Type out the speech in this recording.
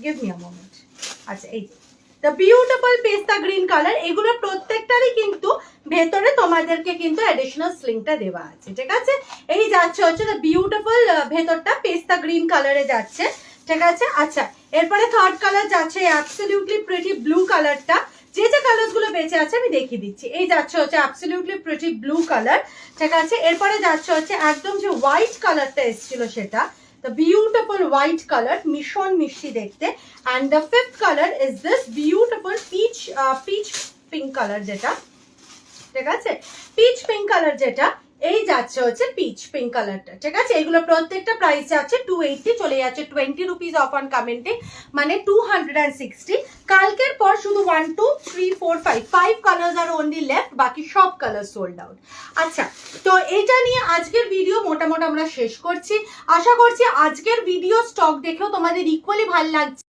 Give me a moment. আচ্ছা এই যে দ্য বিউটিফুল পেস্তা গ্রিন কালার, এগুলো প্রত্যেকটারই কিন্তু ভেতরে তোমাদেরকে কিন্তু অ্যাডিশনাল স্লিংটা দেওয়া আছে, ঠিক আছে। এই যাচ্ছে হচ্ছে দ্য বিউটিফুল, ভেতরটা পেস্তা গ্রিন কালারে যাচ্ছে, ঠিক আছে। আচ্ছা এরপরে থার্ড কালার যাচ্ছে অ্যাবসলিউটলি প্রিটি ব্লু কালারটা। যে যে কালারগুলো বেঁচে আছে আমি দেখিয়ে দিচ্ছি। এই যাচ্ছে হচ্ছে অ্যাবসলিউটলি প্রিটি ব্লু কালার, ঠিক আছে। এরপরে যাচ্ছে হচ্ছে একদম যে হোয়াইট কালারটা এসেছিল সেটা, দ্য বিউটিফুল হোয়াইট কালার, ভীষণ মিষ্টি দেখতে। And the fifth colour is this beautiful pitch pink colour যেটা, ঠিক আছে, পিচ পিঙ্ক কালার যেটা, এই যাচ্ছে হচ্ছে পিচ পিঙ্ক কালারটা, ঠিক আছে। এগুলো প্রত্যেকটা প্রাইস যাচ্ছে 280, চলে যাচ্ছে 20 রুপিস অফ অন কমেন্টে, মানে 260। কালকের পর শুধু 1 2 3 4 5 কালার্স আর অনলি লেফট, বাকি সব কালার সোল্ড আউট। আচ্ছা তো এটা নিয়ে আজকের ভিডিও মোটামুটি আমরা শেষ করছি। আশা করছি আজকের ভিডিও স্টক দেখেও তোমাদের ইকুয়ালি ভালো লাগছে।